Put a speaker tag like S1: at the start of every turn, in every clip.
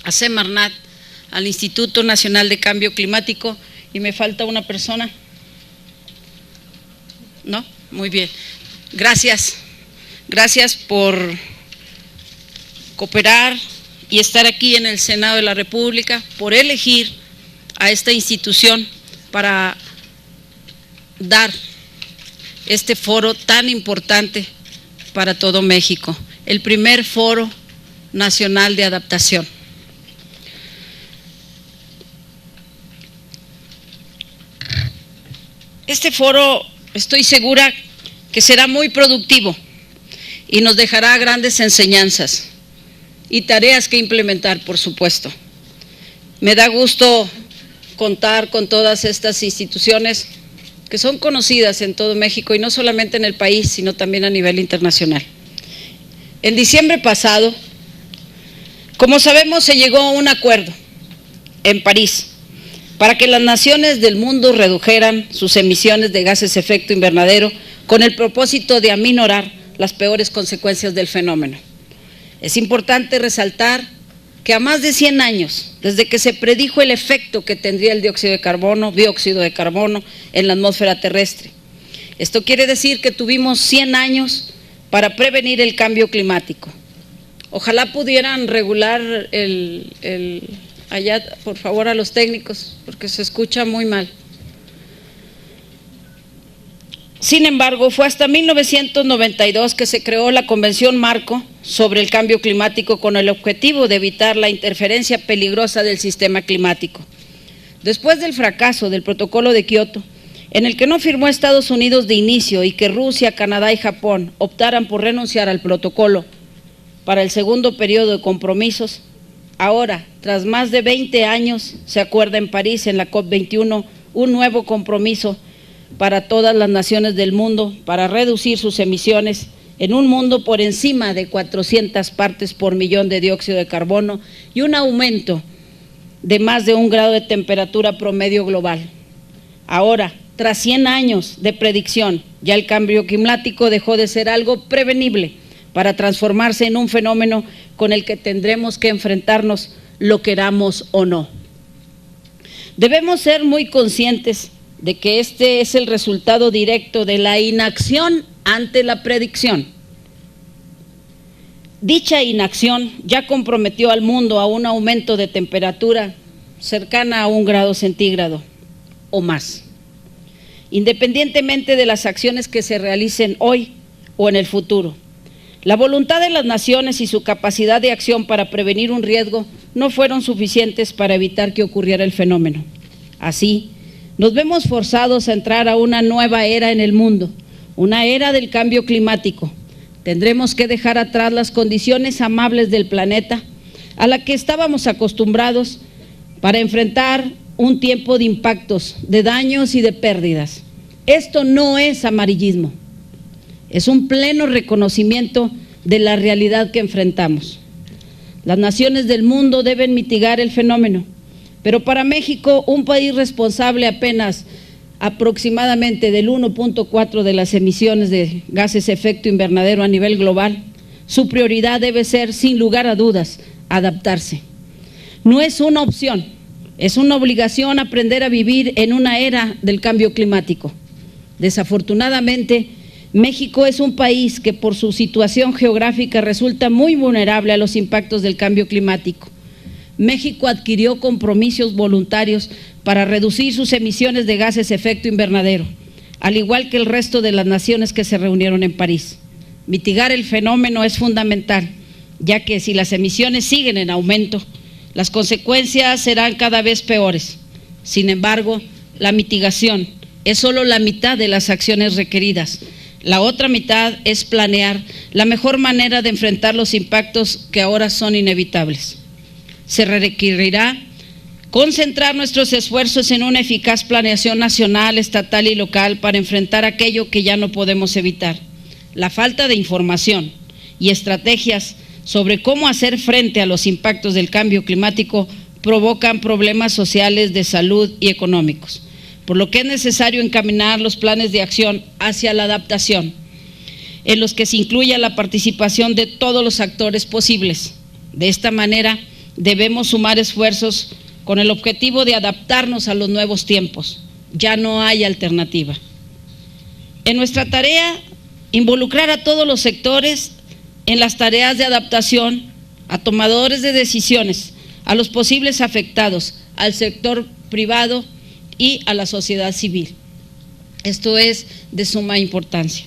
S1: a Semarnat, al Instituto Nacional de Cambio Climático, y me falta una persona. ¿No? Muy bien. Gracias. Gracias por cooperar y estar aquí en el Senado de la República, por elegir a esta institución para dar este foro tan importante para todo México, el primer foro nacional de adaptación. Este foro, estoy segura que será muy productivo y nos dejará grandes enseñanzas y tareas que implementar, por supuesto. Me da gusto contar con todas estas instituciones que son conocidas en todo México y no solamente en el país, sino también a nivel internacional. En diciembre pasado, como sabemos, se llegó a un acuerdo en París para que las naciones del mundo redujeran sus emisiones de gases de efecto invernadero con el propósito de aminorar las peores consecuencias del fenómeno. Es importante resaltar que a más de 100 años, desde que se predijo el efecto que tendría el dióxido de carbono en la atmósfera terrestre. Esto quiere decir que tuvimos 100 años para prevenir el cambio climático. Ojalá pudieran regular allá, por favor, a los técnicos, porque se escucha muy mal. Sin embargo, fue hasta 1992 que se creó la Convención Marco sobre el Cambio Climático con el objetivo de evitar la interferencia peligrosa del sistema climático. Después del fracaso del Protocolo de Kioto, en el que no firmó Estados Unidos de inicio y que Rusia, Canadá y Japón optaran por renunciar al protocolo para el segundo periodo de compromisos, ahora, tras más de 20 años, se acuerda en París, en la COP21, un nuevo compromiso para todas las naciones del mundo para reducir sus emisiones en un mundo por encima de 400 partes por millón de dióxido de carbono y un aumento de más de 1 grado de temperatura promedio global. Ahora, tras 100 años de predicción, ya el cambio climático dejó de ser algo prevenible para transformarse en un fenómeno con el que tendremos que enfrentarnos, lo queramos o no. Debemos ser muy conscientes de que este es el resultado directo de la inacción ante la predicción. Dicha inacción ya comprometió al mundo a un aumento de temperatura cercana a 1 grado centígrado o más, independientemente de las acciones que se realicen hoy o en el futuro. La voluntad de las naciones y su capacidad de acción para prevenir un riesgo no fueron suficientes para evitar que ocurriera el fenómeno. Así, nos vemos forzados a entrar a una nueva era en el mundo, una era del cambio climático. Tendremos que dejar atrás las condiciones amables del planeta a la que estábamos acostumbrados para enfrentar un tiempo de impactos, de daños y de pérdidas. Esto no es amarillismo, es un pleno reconocimiento de la realidad que enfrentamos. Las naciones del mundo deben mitigar el fenómeno, pero para México, un país responsable apenas aproximadamente del 1.4% de las emisiones de gases de efecto invernadero a nivel global, su prioridad debe ser, sin lugar a dudas, adaptarse. No es una opción, es una obligación aprender a vivir en una era del cambio climático. Desafortunadamente, México es un país que por su situación geográfica resulta muy vulnerable a los impactos del cambio climático. México adquirió compromisos voluntarios para reducir sus emisiones de gases de efecto invernadero, al igual que el resto de las naciones que se reunieron en París. Mitigar el fenómeno es fundamental, ya que si las emisiones siguen en aumento, las consecuencias serán cada vez peores. Sin embargo, la mitigación es solo la mitad de las acciones requeridas. La otra mitad es planear la mejor manera de enfrentar los impactos que ahora son inevitables. Se requerirá concentrar nuestros esfuerzos en una eficaz planeación nacional, estatal y local para enfrentar aquello que ya no podemos evitar. La falta de información y estrategias sobre cómo hacer frente a los impactos del cambio climático provocan problemas sociales, de salud y económicos, por lo que es necesario encaminar los planes de acción hacia la adaptación, en los que se incluya la participación de todos los actores posibles. De esta manera, debemos sumar esfuerzos con el objetivo de adaptarnos a los nuevos tiempos. Ya no hay alternativa. En nuestra tarea, involucrar a todos los sectores en las tareas de adaptación, a tomadores de decisiones, a los posibles afectados, al sector privado y a la sociedad civil. Esto es de suma importancia.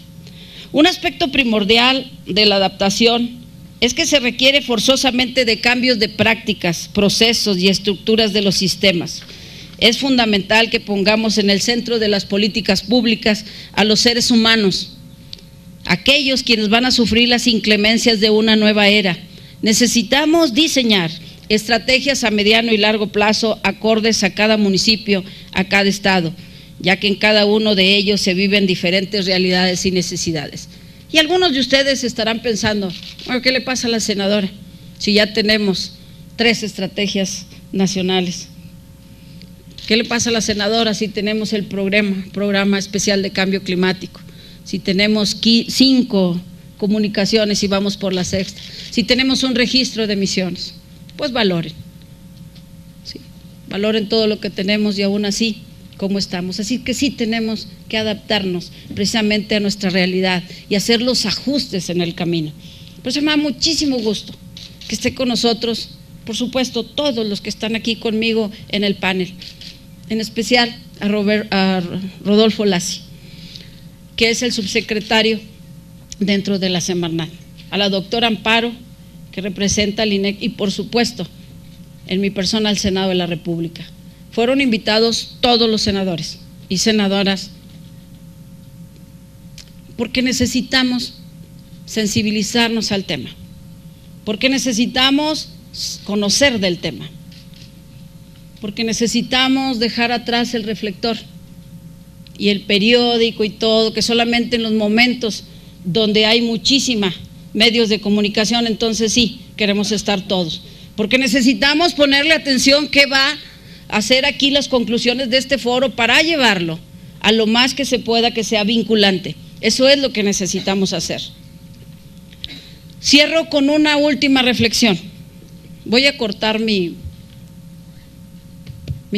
S1: Un aspecto primordial de la adaptación es que se requiere forzosamente de cambios de prácticas, procesos y estructuras de los sistemas. Es fundamental que pongamos en el centro de las políticas públicas a los seres humanos, aquellos quienes van a sufrir las inclemencias de una nueva era. Necesitamos diseñar estrategias a mediano y largo plazo acordes a cada municipio, a cada estado, ya que en cada uno de ellos se viven diferentes realidades y necesidades. Y algunos de ustedes estarán pensando, bueno, ¿qué le pasa a la senadora si ya tenemos 3 estrategias nacionales? ¿Qué le pasa a la senadora si tenemos el programa especial de cambio climático? Si tenemos 5 comunicaciones y vamos por la 6ª, si tenemos un registro de emisiones, pues valoren, ¿sí? Valoren todo lo que tenemos y aún así, cómo estamos. Así que sí tenemos que adaptarnos precisamente a nuestra realidad y hacer los ajustes en el camino. Por eso me da muchísimo gusto que esté con nosotros, por supuesto, todos los que están aquí conmigo en el panel, en especial a Rodolfo Lassi, que es el subsecretario dentro de la Semarnat, a la doctora Amparo, que representa al INEC, y por supuesto, en mi persona, al Senado de la República. Fueron invitados todos los senadores y senadoras porque necesitamos sensibilizarnos al tema, porque necesitamos conocer del tema, porque necesitamos dejar atrás el reflector y el periódico y todo, que solamente en los momentos donde hay muchísima medios de comunicación, entonces sí, queremos estar todos, porque necesitamos ponerle atención qué va a hacer aquí las conclusiones de este foro para llevarlo a lo más que se pueda que sea vinculante. Eso es lo que necesitamos hacer. Cierro con una última reflexión. Voy a cortar mis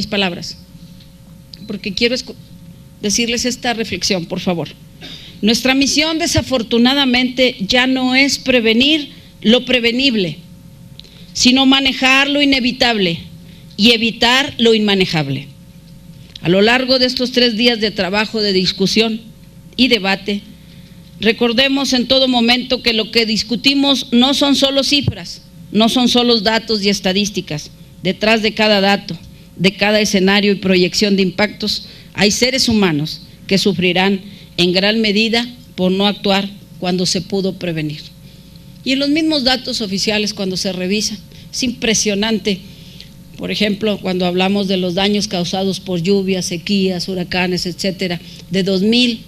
S1: palabras, porque quiero decirles esta reflexión, por favor. Nuestra misión, desafortunadamente, ya no es prevenir lo prevenible, sino manejar lo inevitable y evitar lo inmanejable. A lo largo de estos 3 días de trabajo, de discusión y debate, recordemos en todo momento que lo que discutimos no son solo cifras, no son solo datos y estadísticas. Detrás de cada dato, de cada escenario y proyección de impactos, hay seres humanos que sufrirán en gran medida por no actuar cuando se pudo prevenir. Y en los mismos datos oficiales, cuando se revisan, es impresionante. Por ejemplo, cuando hablamos de los daños causados por lluvias, sequías, huracanes, etcétera, de 2000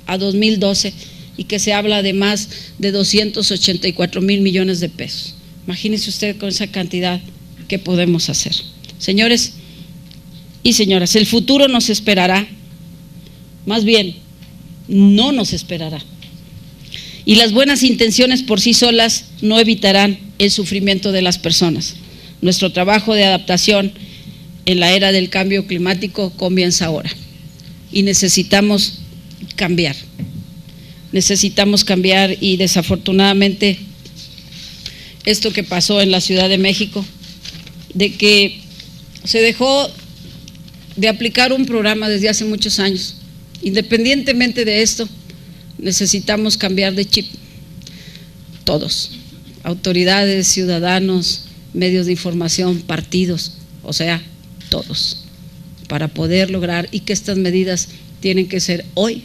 S1: a 2012, y que se habla de más de 284,000 millones de pesos. Imagínense usted con esa cantidad, ¿qué podemos hacer? Señores y señoras, el futuro nos esperará, más bien, no nos esperará. Y las buenas intenciones por sí solas no evitarán el sufrimiento de las personas. Nuestro trabajo de adaptación en la era del cambio climático comienza ahora y necesitamos cambiar. Necesitamos cambiar y desafortunadamente esto que pasó en la Ciudad de México, de que se dejó de aplicar un programa desde hace muchos años. Independientemente de esto, necesitamos cambiar de chip. Todos, autoridades, ciudadanos, medios de información, partidos, o sea, todos, para poder lograr, y que estas medidas tienen que ser hoy,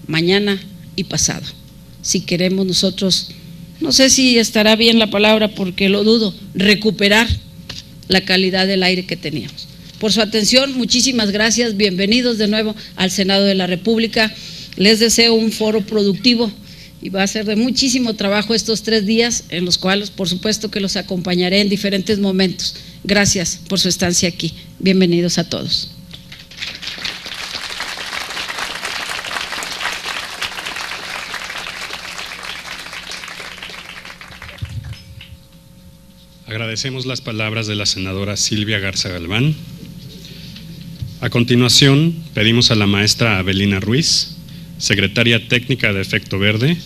S1: mañana y pasado. Si queremos nosotros, no sé si estará bien la palabra porque lo dudo, recuperar la calidad del aire que teníamos. Por su atención, muchísimas gracias, bienvenidos de nuevo al Senado de la República. Les deseo un foro productivo y va a ser de muchísimo trabajo estos 3 días, en los cuales por supuesto que los acompañaré en diferentes momentos. Gracias por su estancia aquí. Bienvenidos a todos.
S2: Agradecemos las palabras de la senadora Silvia Garza Galván. A continuación, pedimos a la maestra Abelina Ruiz, secretaria técnica de Efecto Verde,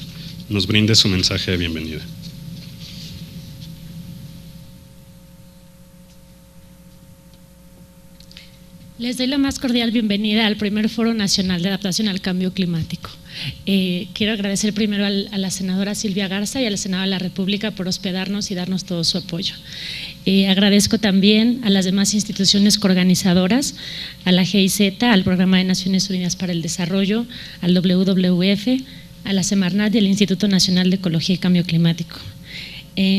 S2: nos brinde su mensaje de bienvenida.
S3: Les doy la más cordial bienvenida al primer Foro Nacional de Adaptación al Cambio Climático. Quiero agradecer primero a la senadora Silvia Garza y a la senadora de la República por hospedarnos y darnos todo su apoyo. Agradezco también a las demás instituciones coorganizadoras, a la GIZ, al Programa de Naciones Unidas para el Desarrollo, al WWF, a la Semarnat y al Instituto Nacional de Ecología y Cambio Climático.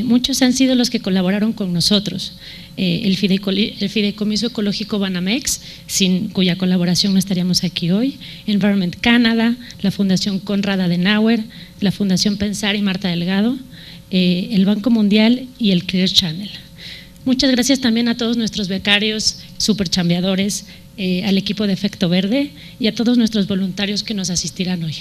S3: Muchos han sido los que colaboraron con nosotros. El Fideicomiso Ecológico Banamex, sin cuya colaboración no estaríamos aquí hoy, Environment Canada, la Fundación Konrad Adenauer, la Fundación Pensar y Marta Delgado, el Banco Mundial y el Clear Channel. Muchas gracias también a todos nuestros becarios, superchambeadores, al equipo de Efecto Verde y a todos nuestros voluntarios que nos asistirán hoy.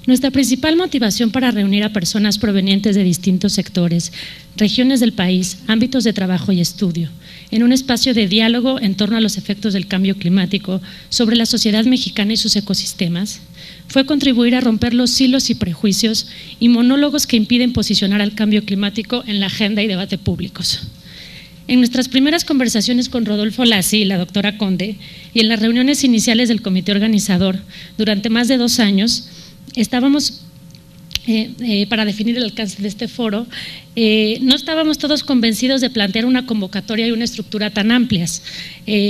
S3: Nuestra principal motivación para reunir a personas provenientes de distintos sectores, regiones del país, ámbitos de trabajo y estudio, en un espacio de diálogo en torno a los efectos del cambio climático sobre la sociedad mexicana y sus ecosistemas, fue contribuir a romper los hilos y prejuicios y monólogos que impiden posicionar al cambio climático en la agenda y debate públicos. En nuestras primeras conversaciones con Rodolfo Lassi y la doctora Conde, y en las reuniones iniciales del comité organizador durante más de 2 años, estábamos, para definir el alcance de este foro, no estábamos todos convencidos de plantear una convocatoria y una estructura tan amplias.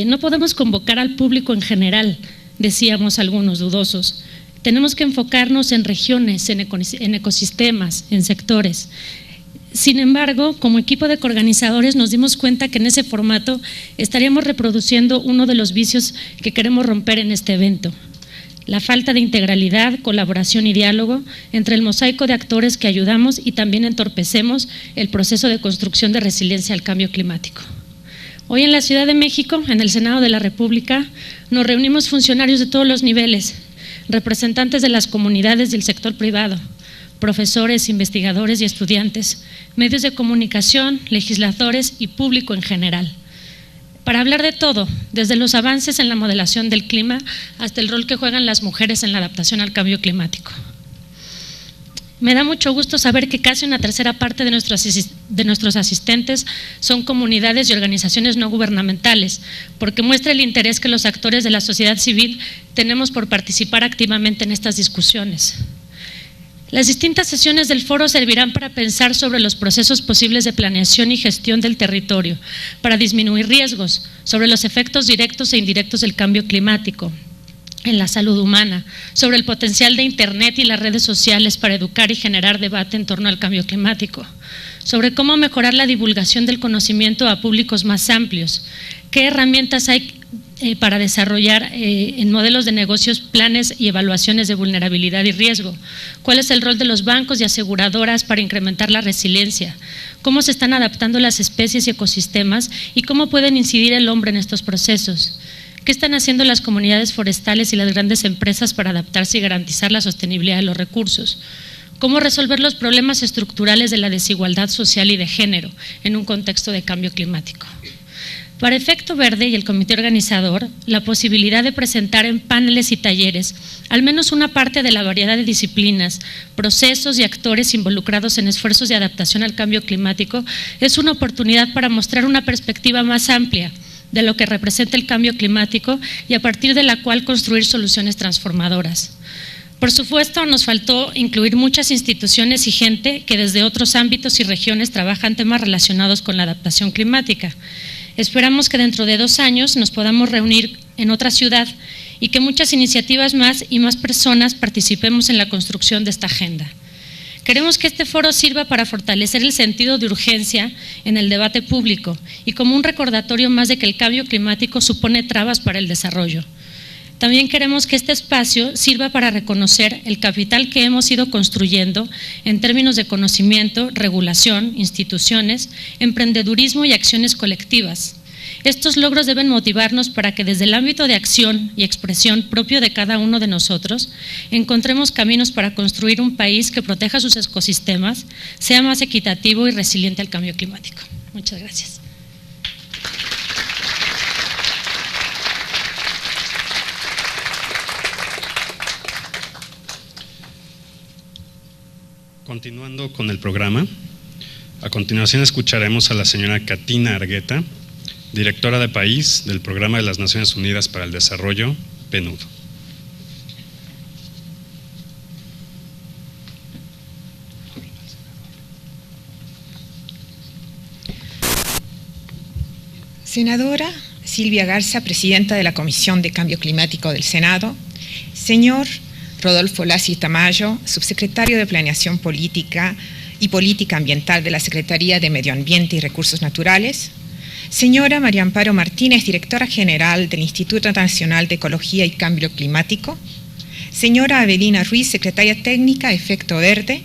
S3: No podemos convocar al público en general, decíamos algunos dudosos. Tenemos que enfocarnos en regiones, en ecosistemas, en sectores. Sin embargo, como equipo de coorganizadores nos dimos cuenta que en ese formato estaríamos reproduciendo uno de los vicios que queremos romper en este evento: la falta de integralidad, colaboración y diálogo entre el mosaico de actores que ayudamos y también entorpecemos el proceso de construcción de resiliencia al cambio climático. Hoy en la Ciudad de México, en el Senado de la República, nos reunimos funcionarios de todos los niveles, representantes de las comunidades y el sector privado, profesores, investigadores y estudiantes, medios de comunicación, legisladores y público en general, para hablar de todo, desde los avances en la modelación del clima hasta el rol que juegan las mujeres en la adaptación al cambio climático. Me da mucho gusto saber que casi una tercera parte de nuestros asistentes son comunidades y organizaciones no gubernamentales, porque muestra el interés que los actores de la sociedad civil tenemos por participar activamente en estas discusiones. Las distintas sesiones del foro servirán para pensar sobre los procesos posibles de planeación y gestión del territorio, para disminuir riesgos, sobre los efectos directos e indirectos del cambio climático en la salud humana, sobre el potencial de Internet y las redes sociales para educar y generar debate en torno al cambio climático, sobre cómo mejorar la divulgación del conocimiento a públicos más amplios, qué herramientas hay para desarrollar en modelos de negocios planes y evaluaciones de vulnerabilidad y riesgo, cuál es el rol de los bancos y aseguradoras para incrementar la resiliencia, cómo se están adaptando las especies y ecosistemas y cómo pueden incidir el hombre en estos procesos, qué están haciendo las comunidades forestales y las grandes empresas para adaptarse y garantizar la sostenibilidad de los recursos, cómo resolver los problemas estructurales de la desigualdad social y de género en un contexto de cambio climático. Para Efecto Verde y el comité organizador, la posibilidad de presentar en paneles y talleres al menos una parte de la variedad de disciplinas, procesos y actores involucrados en esfuerzos de adaptación al cambio climático es una oportunidad para mostrar una perspectiva más amplia de lo que representa el cambio climático y a partir de la cual construir soluciones transformadoras. Por supuesto, nos faltó incluir muchas instituciones y gente que desde otros ámbitos y regiones trabajan temas relacionados con la adaptación climática. Esperamos que dentro de 2 años nos podamos reunir en otra ciudad y que muchas iniciativas más y más personas participemos en la construcción de esta agenda. Queremos que este foro sirva para fortalecer el sentido de urgencia en el debate público y como un recordatorio más de que el cambio climático supone trabas para el desarrollo. También queremos que este espacio sirva para reconocer el capital que hemos ido construyendo en términos de conocimiento, regulación, instituciones, emprendedurismo y acciones colectivas. Estos logros deben motivarnos para que desde el ámbito de acción y expresión propio de cada uno de nosotros encontremos caminos para construir un país que proteja sus ecosistemas, sea más equitativo y resiliente al cambio climático. Muchas gracias.
S2: Continuando con el programa, a continuación escucharemos a la señora Katina Argueta, directora de país del Programa de las Naciones Unidas para el Desarrollo, PNUD.
S4: Senadora Silvia Garza, presidenta de la Comisión de Cambio Climático del Senado, señor Rodolfo Lassi Tamayo, subsecretario de Planeación Política y Política Ambiental de la Secretaría de Medio Ambiente y Recursos Naturales, señora María Amparo Martínez, directora general del Instituto Nacional de Ecología y Cambio Climático, señora Avelina Ruiz, secretaria técnica Efecto Verde,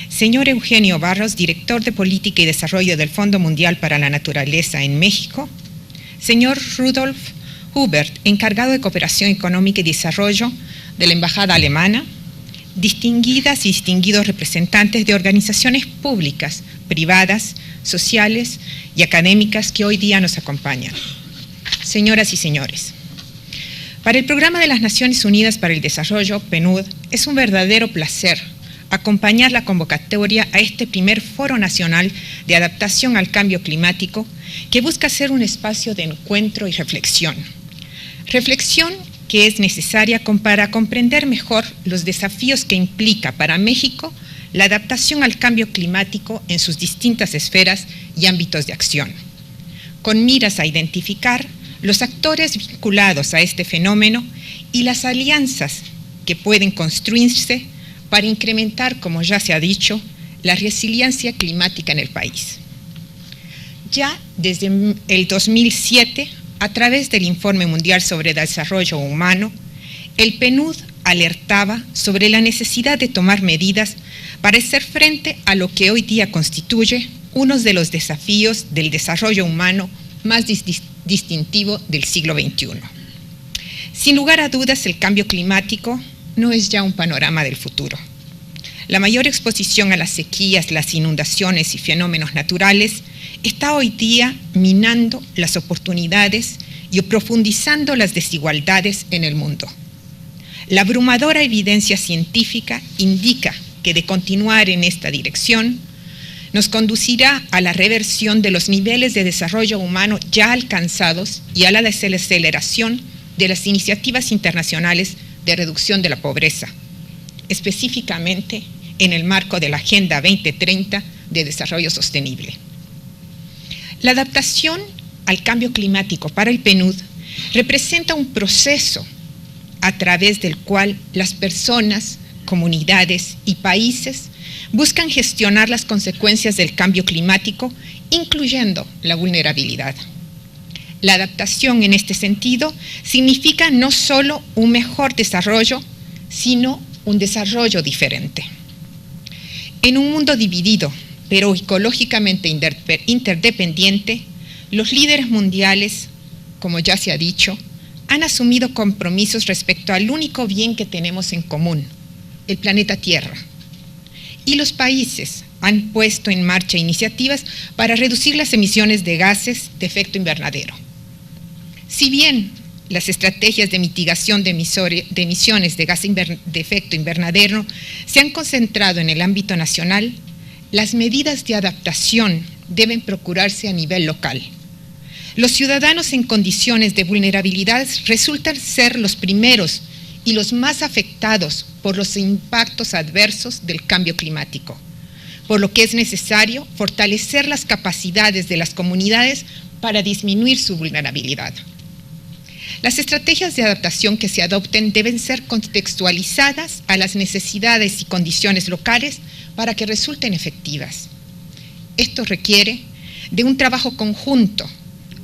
S4: señor Eugenio Barros, director de Política y Desarrollo del Fondo Mundial para la Naturaleza en México, señor Rudolf Hubert, encargado de Cooperación Económica y Desarrollo de la Embajada Alemana, distinguidas y distinguidos representantes de organizaciones públicas, privadas, sociales y académicas que hoy día nos acompañan. Señoras y señores, para el Programa de las Naciones Unidas para el Desarrollo, PNUD, es un verdadero placer acompañar la convocatoria a este primer Foro Nacional de Adaptación al Cambio Climático que busca ser un espacio de encuentro y reflexión. Reflexión que es necesaria para comprender mejor los desafíos que implica para México la adaptación al cambio climático en sus distintas esferas y ámbitos de acción, con miras a identificar los actores vinculados a este fenómeno y las alianzas que pueden construirse para incrementar, como ya se ha dicho, la resiliencia climática en el país. Ya desde el 2007, a través del Informe Mundial sobre Desarrollo Humano, el PNUD alertaba sobre la necesidad de tomar medidas para hacer frente a lo que hoy día constituye uno de los desafíos del desarrollo humano más distintivo del siglo XXI. Sin lugar a dudas, el cambio climático no es ya un panorama del futuro. La mayor exposición a las sequías, las inundaciones y fenómenos naturales está hoy día minando las oportunidades y profundizando las desigualdades en el mundo. La abrumadora evidencia científica indica que de continuar en esta dirección nos conducirá a la reversión de los niveles de desarrollo humano ya alcanzados y a la desaceleración de las iniciativas internacionales de reducción de la pobreza, específicamente en el marco de la Agenda 2030 de Desarrollo Sostenible. La adaptación al cambio climático para el PNUD representa un proceso a través del cual las personas, comunidades y países buscan gestionar las consecuencias del cambio climático, incluyendo la vulnerabilidad. La adaptación en este sentido significa no solo un mejor desarrollo, sino un desarrollo diferente. En un mundo dividido, pero ecológicamente interdependiente, los líderes mundiales, como ya se ha dicho, han asumido compromisos respecto al único bien que tenemos en común, el planeta Tierra. Y los países han puesto en marcha iniciativas para reducir las emisiones de gases de efecto invernadero. Si bien las estrategias de mitigación de emisiones de gases de efecto invernadero se han concentrado en el ámbito nacional, las medidas de adaptación deben procurarse a nivel local. Los ciudadanos en condiciones de vulnerabilidad resultan ser los primeros y los más afectados por los impactos adversos del cambio climático, por lo que es necesario fortalecer las capacidades de las comunidades para disminuir su vulnerabilidad. Las estrategias de adaptación que se adopten deben ser contextualizadas a las necesidades y condiciones locales para que resulten efectivas. Esto requiere de un trabajo conjunto,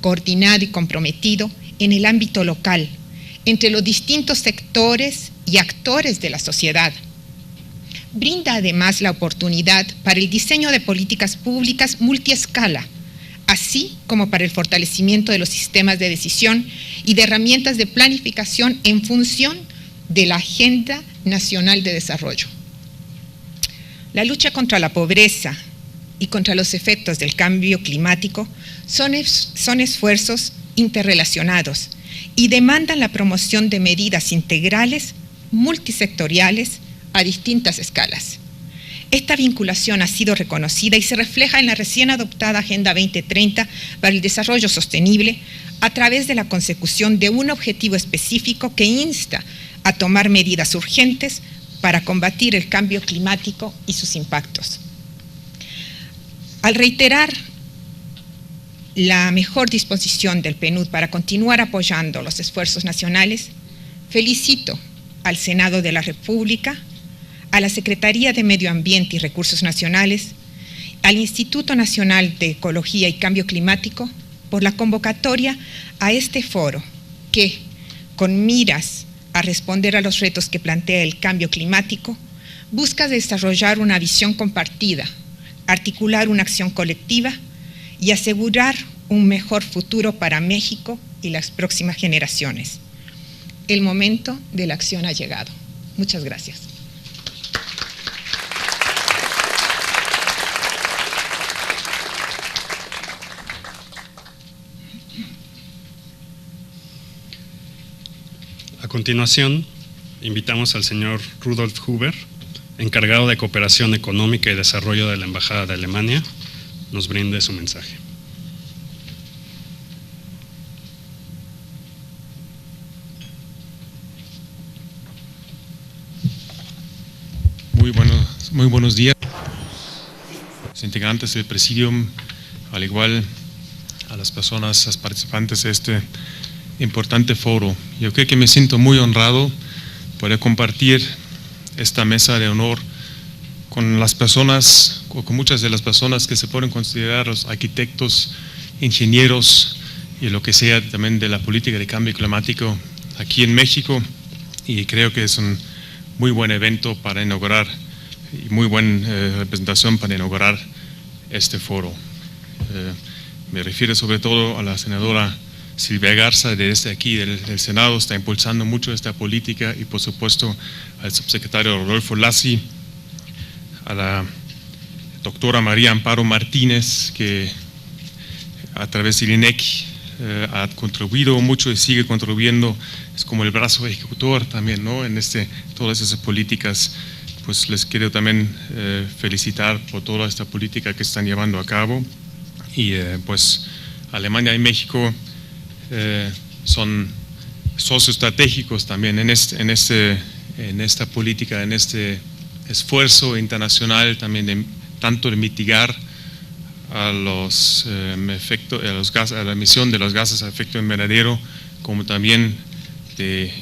S4: coordinado y comprometido en el ámbito local, entre los distintos sectores y actores de la sociedad. Brinda además la oportunidad para el diseño de políticas públicas multiescala, así como para el fortalecimiento de los sistemas de decisión y de herramientas de planificación en función de la Agenda Nacional de Desarrollo. La lucha contra la pobreza y contra los efectos del cambio climático son esfuerzos interrelacionados y demandan la promoción de medidas integrales, multisectoriales, a distintas escalas. Esta vinculación ha sido reconocida y se refleja en la recién adoptada Agenda 2030 para el Desarrollo Sostenible a través de la consecución de un objetivo específico que insta a tomar medidas urgentes para combatir el cambio climático y sus impactos. Al reiterar la mejor disposición del PNUD para continuar apoyando los esfuerzos nacionales, felicito al Senado de la República, a la Secretaría de Medio Ambiente y Recursos Nacionales, al Instituto Nacional de Ecología y Cambio Climático por la convocatoria a este foro que, con miras a responder a los retos que plantea el cambio climático, busca desarrollar una visión compartida, articular una acción colectiva y asegurar un mejor futuro para México y las próximas generaciones. El momento de la acción ha llegado. Muchas gracias.
S2: A continuación, invitamos al señor Rudolf Huber, encargado de Cooperación Económica y Desarrollo de la Embajada de Alemania, nos brinde su mensaje.
S5: Muy buenos días, los integrantes del Presidium, al igual a las personas, las participantes de este importante foro. Yo creo que me siento muy honrado poder compartir esta mesa de honor con las personas, con muchas de las personas que se pueden considerar los arquitectos, ingenieros y lo que sea también de la política de cambio climático aquí en México, y creo que es un muy buen evento para inaugurar y muy buena representación para inaugurar este foro. Me refiero sobre todo a la senadora Silvia Garza, desde aquí del Senado, está impulsando mucho esta política, y por supuesto al subsecretario Rodolfo Lassi, a la doctora María Amparo Martínez, que a través del INEC ha contribuido mucho y sigue contribuyendo, es como el brazo ejecutor también, ¿no? En todas esas políticas. Pues les quiero también felicitar por toda esta política que están llevando a cabo, y pues Alemania y México son socios estratégicos también en esta política, en este esfuerzo internacional también tanto de mitigar a la emisión de los gases a efecto invernadero, como también de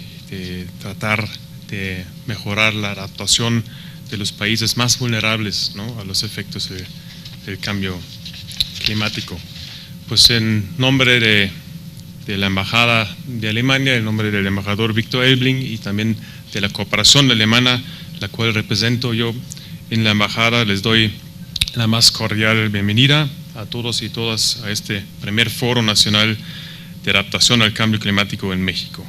S5: tratar de mejorar la adaptación de los países más vulnerables, ¿no?, a los efectos del cambio climático. Pues en nombre de la Embajada de Alemania, en nombre del embajador Viktor Elbling y también de la cooperación alemana, la cual represento yo en la Embajada, les doy la más cordial bienvenida a todos y todas a este primer Foro Nacional de Adaptación al Cambio Climático en México.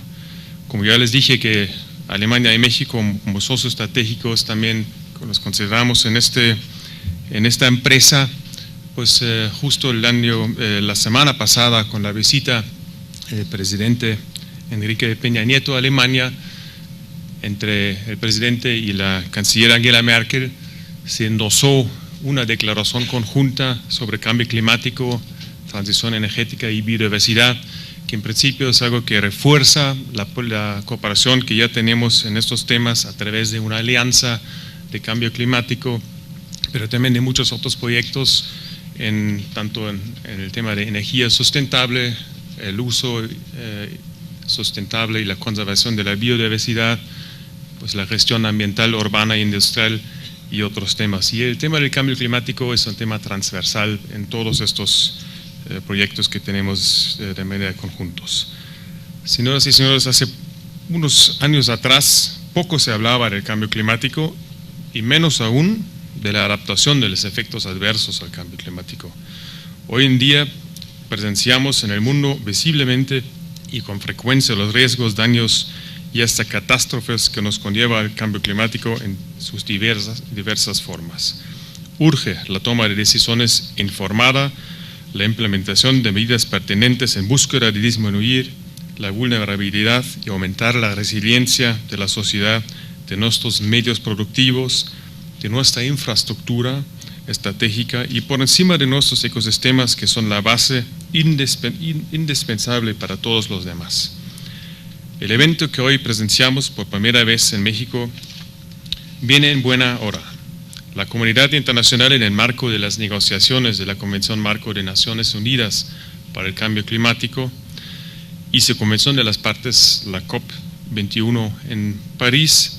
S5: Como ya les dije, que Alemania y México como socios estratégicos también los consideramos en esta empresa. Pues justo la semana pasada, con la visita del presidente Enrique Peña Nieto a Alemania, entre el presidente y la canciller Angela Merkel, se endosó una declaración conjunta sobre cambio climático, transición energética y biodiversidad, que en principio es algo que refuerza la cooperación que ya tenemos en estos temas a través de una alianza de cambio climático, pero también de muchos otros proyectos, tanto en el tema de energía sustentable, el uso sustentable y la conservación de la biodiversidad, pues la gestión ambiental, urbana e industrial y otros temas. Y el tema del cambio climático es un tema transversal en todos estos proyectos que tenemos de manera conjuntos. Señoras y señores, hace unos años atrás poco se hablaba del cambio climático y menos aún de la adaptación de los efectos adversos al cambio climático. Hoy en día presenciamos en el mundo visiblemente y con frecuencia los riesgos, daños y hasta catástrofes que nos conlleva el cambio climático en sus diversas formas. Urge la toma de decisiones informada, la implementación de medidas pertinentes en búsqueda de disminuir la vulnerabilidad y aumentar la resiliencia de la sociedad, de nuestros medios productivos, de nuestra infraestructura estratégica y por encima de nuestros ecosistemas, que son la base indispensable para todos los demás. El evento que hoy presenciamos por primera vez en México viene en buena hora. La comunidad internacional, en el marco de las negociaciones de la Convención Marco de Naciones Unidas para el Cambio Climático y su convención de las partes, la COP21 en París,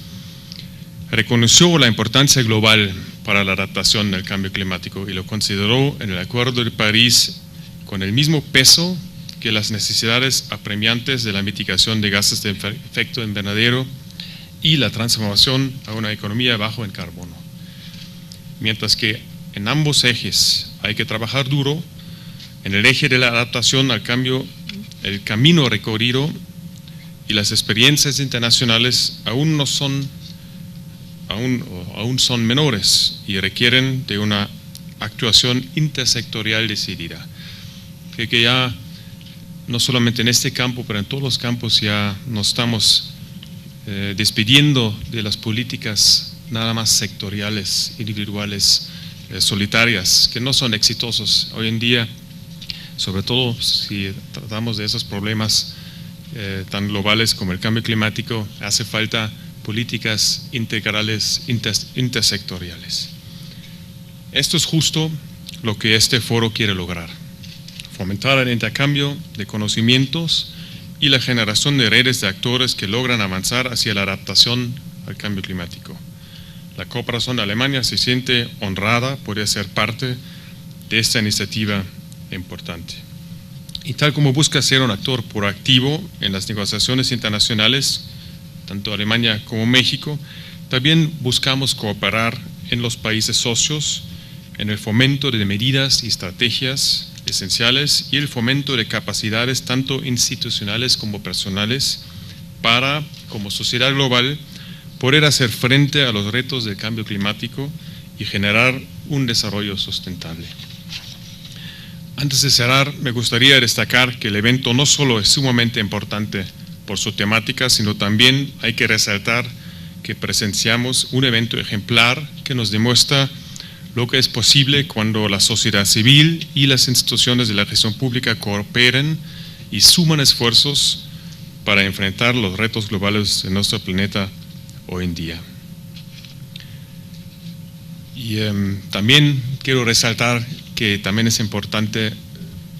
S5: reconoció la importancia global para la adaptación al cambio climático y lo consideró en el Acuerdo de París con el mismo peso que las necesidades apremiantes de la mitigación de gases de efecto invernadero y la transformación a una economía bajo en carbono. Mientras que en ambos ejes hay que trabajar duro, en el eje de la adaptación al cambio, el camino recorrido y las experiencias internacionales aún son menores y requieren de una actuación intersectorial decidida. Creo que ya no solamente en este campo, pero en todos los campos ya nos estamos despidiendo de las políticas nada más sectoriales, individuales, solitarias, que no son exitosos hoy en día, sobre todo si tratamos de esos problemas tan globales como el cambio climático. Hace falta políticas integrales, intersectoriales. Esto es justo lo que este foro quiere lograr: fomentar el intercambio de conocimientos y la generación de redes de actores que logran avanzar hacia la adaptación al cambio climático. La cooperación de Alemania se siente honrada por ser parte de esta iniciativa importante. Y tal como busca ser un actor proactivo en las negociaciones internacionales, tanto Alemania como México, también buscamos cooperar en los países socios, en el fomento de medidas y estrategias esenciales y el fomento de capacidades tanto institucionales como personales para, como sociedad global, poder hacer frente a los retos del cambio climático y generar un desarrollo sustentable. Antes de cerrar, me gustaría destacar que el evento no solo es sumamente importante por su temática, sino también hay que resaltar que presenciamos un evento ejemplar que nos demuestra lo que es posible cuando la sociedad civil y las instituciones de la gestión pública cooperan y suman esfuerzos para enfrentar los retos globales de nuestro planeta hoy en día. Y también quiero resaltar que también es importante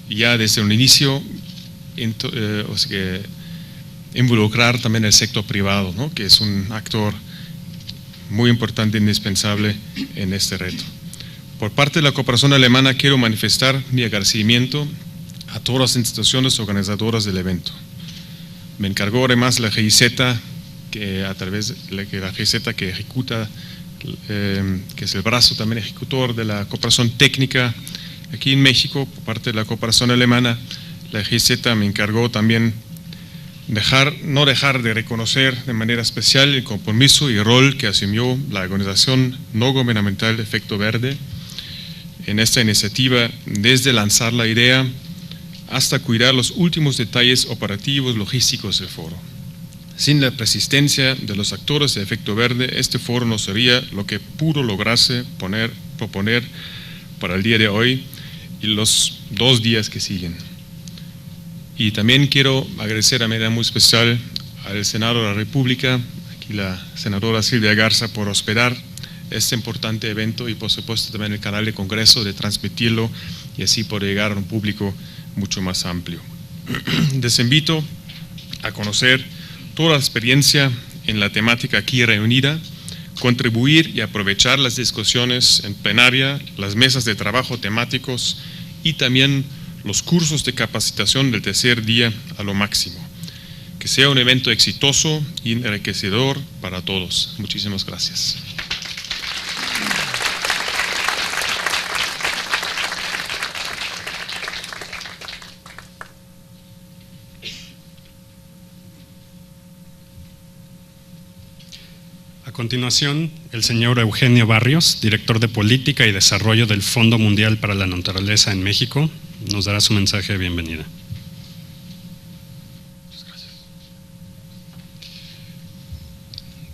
S5: ya desde un inicio involucrar también el sector privado, ¿no?, que es un actor muy importante e indispensable en este reto. Por parte de la cooperación alemana quiero manifestar mi agradecimiento a todas las instituciones organizadoras del evento. Me encargó además la GIZ, que a través de la GIZ que ejecuta, que es el brazo también ejecutor de la cooperación técnica aquí en México, por parte de la cooperación alemana. La GIZ me encargó también no dejar de reconocer de manera especial el compromiso y rol que asumió la organización no gubernamental Efecto Verde en esta iniciativa, desde lanzar la idea hasta cuidar los últimos detalles operativos logísticos del foro. Sin la persistencia de los actores de Efecto Verde, este foro no sería lo que pudo lograrse proponer para el día de hoy y los 2 días que siguen. Y también quiero agradecer de manera muy especial al Senado de la República, aquí la senadora Silvia Garza, por hospedar este importante evento y por supuesto también el canal de Congreso de transmitirlo y así poder llegar a un público mucho más amplio. Les invito a conocer toda la experiencia en la temática aquí reunida, contribuir y aprovechar las discusiones en plenaria, las mesas de trabajo temáticos y también los cursos de capacitación del tercer día a lo máximo. Que sea un evento exitoso y enriquecedor para todos. Muchísimas gracias.
S2: A continuación, el señor Eugenio Barrios, director de Política y Desarrollo del Fondo Mundial para la Naturaleza en México, nos dará su mensaje de bienvenida.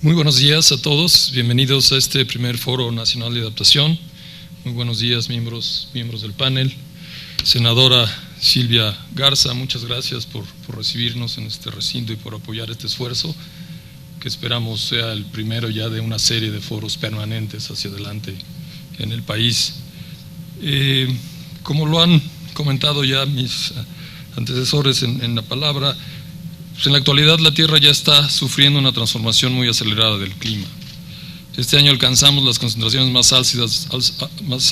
S6: Muy buenos días a todos, bienvenidos a este primer Foro Nacional de Adaptación. Muy buenos días, miembros del panel. Senadora Silvia Garza, muchas gracias por recibirnos en este recinto y por apoyar este esfuerzo, que esperamos sea el primero ya de una serie de foros permanentes hacia adelante en el país. Como lo han comentado ya mis antecesores en la palabra, pues en la actualidad la Tierra ya está sufriendo una transformación muy acelerada del clima. Este año alcanzamos las concentraciones más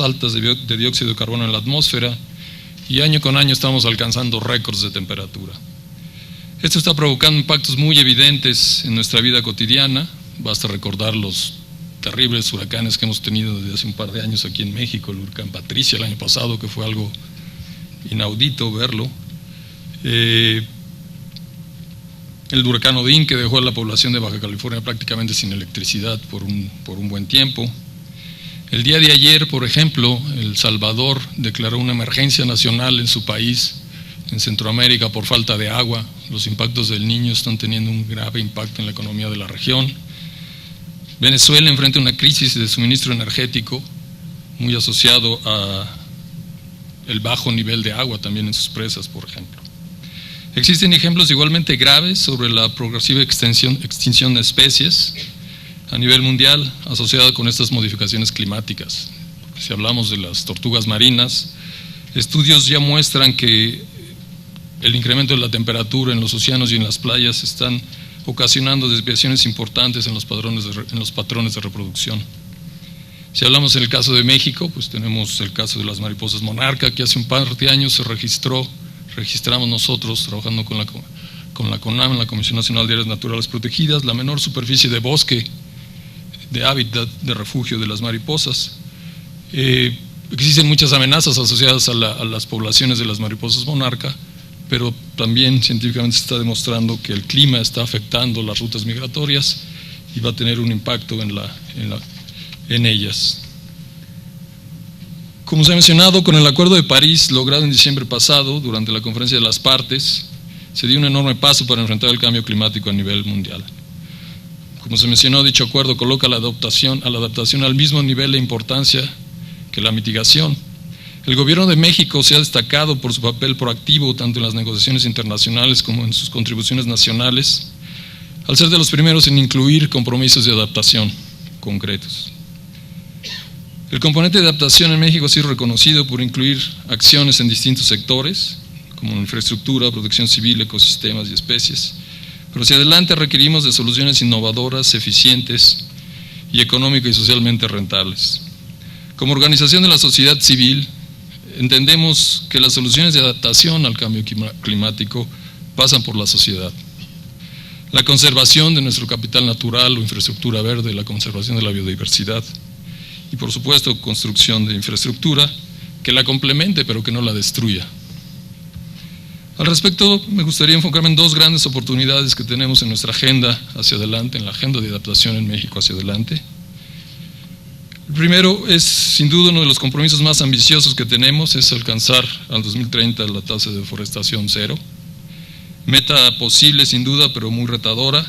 S6: altas de dióxido de carbono en la atmósfera y año con año estamos alcanzando récords de temperatura. Esto está provocando impactos muy evidentes en nuestra vida cotidiana. Basta recordar los terribles huracanes que hemos tenido desde hace un par de años aquí en México, el huracán Patricia el año pasado, que fue algo inaudito verlo. El huracán Odín, que dejó a la población de Baja California prácticamente sin electricidad por un buen tiempo. El día de ayer, por ejemplo, El Salvador declaró una emergencia nacional en su país, en Centroamérica, por falta de agua. Los impactos del Niño están teniendo un grave impacto en la economía de la región. Venezuela enfrenta una crisis de suministro energético muy asociado a el bajo nivel de agua también en sus presas, por ejemplo. Existen ejemplos igualmente graves sobre la progresiva extinción de especies a nivel mundial asociada con estas modificaciones climáticas. Si hablamos de las tortugas marinas, estudios ya muestran que el incremento de la temperatura en los océanos y en las playas están ocasionando desviaciones importantes en los patrones de reproducción. Si hablamos en el caso de México, pues tenemos el caso de las mariposas monarca, que hace un par de años registramos nosotros, trabajando con la CONAM, la Comisión Nacional de Áreas Naturales Protegidas, la menor superficie de bosque, de hábitat, de refugio de las mariposas. Existen muchas amenazas asociadas a las poblaciones de las mariposas monarca, pero también científicamente se está demostrando que el clima está afectando las rutas migratorias y va a tener un impacto en ellas. Como se ha mencionado, con el Acuerdo de París logrado en diciembre pasado, durante la Conferencia de las Partes, se dio un enorme paso para enfrentar el cambio climático a nivel mundial. Como se mencionó, dicho acuerdo coloca a la adaptación al mismo nivel de importancia que la mitigación. El Gobierno de México se ha destacado por su papel proactivo tanto en las negociaciones internacionales como en sus contribuciones nacionales, al ser de los primeros en incluir compromisos de adaptación concretos. El componente de adaptación en México ha sido reconocido por incluir acciones en distintos sectores, como infraestructura, protección civil, ecosistemas y especies. Pero hacia adelante requerimos de soluciones innovadoras, eficientes y económica y socialmente rentables. Como organización de la sociedad civil, entendemos que las soluciones de adaptación al cambio climático pasan por la sociedad. La conservación de nuestro capital natural o infraestructura verde, la conservación de la biodiversidad y, por supuesto, construcción de infraestructura que la complemente pero que no la destruya. Al respecto, me gustaría enfocarme en dos grandes oportunidades que tenemos en nuestra agenda hacia adelante, en la agenda de adaptación en México hacia adelante. El primero es, sin duda, uno de los compromisos más ambiciosos que tenemos, es alcanzar al 2030 la tasa de deforestación cero. Meta posible, sin duda, pero muy retadora,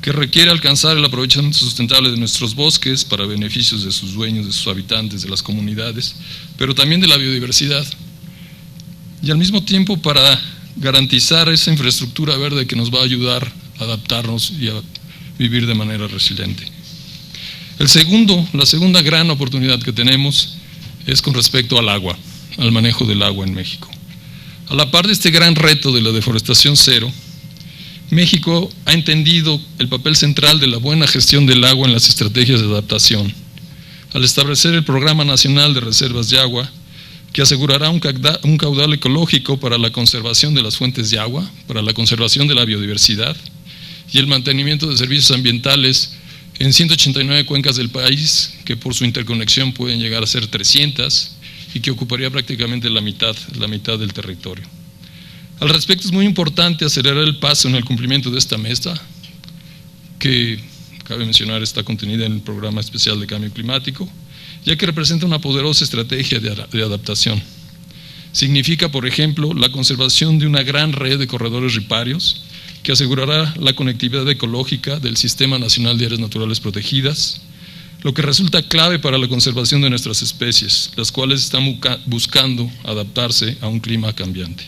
S6: que requiere alcanzar el aprovechamiento sustentable de nuestros bosques para beneficios de sus dueños, de sus habitantes, de las comunidades, pero también de la biodiversidad. Y al mismo tiempo para garantizar esa infraestructura verde que nos va a ayudar a adaptarnos y a vivir de manera resiliente. La segunda gran oportunidad que tenemos es con respecto al agua, al manejo del agua en México. A la par de este gran reto de la deforestación cero, México ha entendido el papel central de la buena gestión del agua en las estrategias de adaptación, al establecer el Programa Nacional de Reservas de Agua, que asegurará un caudal ecológico para la conservación de las fuentes de agua, para la conservación de la biodiversidad y el mantenimiento de servicios ambientales en 189 cuencas del país, que por su interconexión pueden llegar a ser 300 y que ocuparía prácticamente la mitad del territorio. Al respecto, es muy importante acelerar el paso en el cumplimiento de esta meta, que cabe mencionar, está contenida en el Programa Especial de Cambio Climático, ya que representa una poderosa estrategia de adaptación. Significa, por ejemplo, la conservación de una gran red de corredores riparios que asegurará la conectividad ecológica del Sistema Nacional de Áreas Naturales Protegidas, lo que resulta clave para la conservación de nuestras especies, las cuales están buscando adaptarse a un clima cambiante.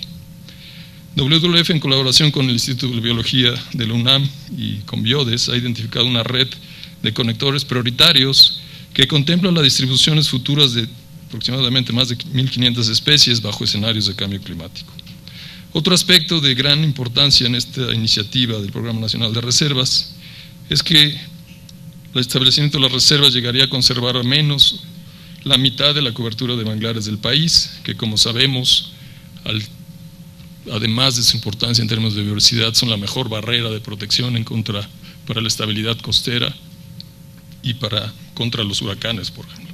S6: WWF, en colaboración con el Instituto de Biología de la UNAM y con Biodes, ha identificado una red de conectores prioritarios que contempla las distribuciones futuras de aproximadamente más de 1.500 especies bajo escenarios de cambio climático. Otro aspecto de gran importancia en esta iniciativa del Programa Nacional de Reservas es que el establecimiento de las reservas llegaría a conservar al menos la mitad de la cobertura de manglares del país, que como sabemos, además de su importancia en términos de biodiversidad, son la mejor barrera de protección para la estabilidad costera y contra los huracanes, por ejemplo.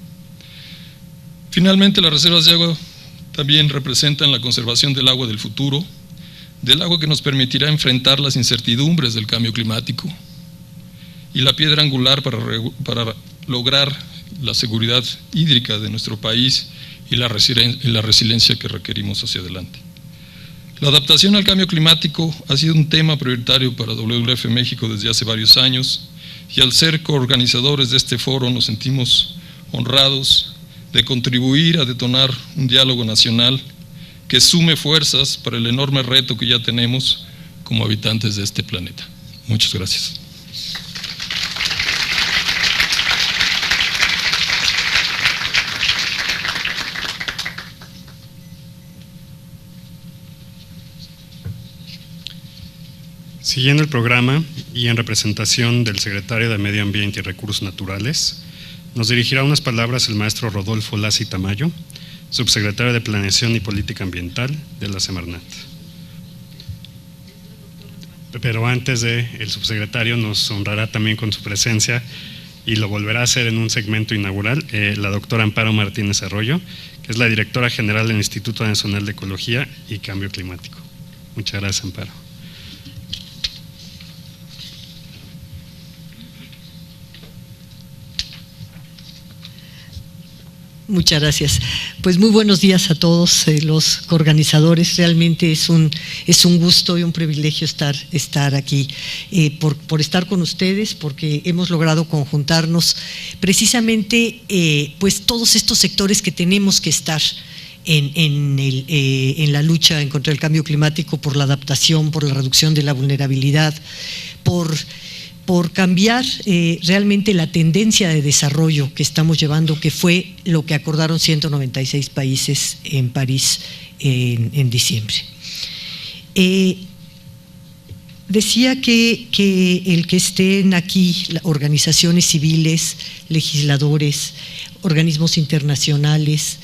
S6: Finalmente, las reservas de agua también representan la conservación del agua del futuro, del agua que nos permitirá enfrentar las incertidumbres del cambio climático y la piedra angular para lograr la seguridad hídrica de nuestro país y la resiliencia que requerimos hacia adelante. La adaptación al cambio climático ha sido un tema prioritario para WWF México desde hace varios años, y al ser coorganizadores de este foro nos sentimos honrados de contribuir a detonar un diálogo nacional que sume fuerzas para el enorme reto que ya tenemos como habitantes de este planeta. Muchas gracias.
S2: Siguiendo el programa y en representación del secretario de Medio Ambiente y Recursos Naturales, nos dirigirá unas palabras el maestro Rodolfo Lacy Tamayo, subsecretario de Planeación y Política Ambiental de la Semarnat. Pero antes el subsecretario nos honrará también con su presencia, y lo volverá a hacer en un segmento inaugural, la doctora Amparo Martínez Arroyo, que es la directora general del Instituto Nacional de Ecología y Cambio Climático. Muchas gracias, Amparo.
S7: Muchas gracias. Pues muy buenos días a todos los coorganizadores. Realmente es un gusto y un privilegio estar aquí, por estar con ustedes, porque hemos logrado conjuntarnos precisamente pues todos estos sectores que tenemos que estar en la lucha en contra del cambio climático, por la adaptación, por la reducción de la vulnerabilidad, por cambiar realmente la tendencia de desarrollo que estamos llevando, que fue lo que acordaron 196 países en París en diciembre. Decía que el que estén aquí organizaciones civiles, legisladores, organismos internacionales,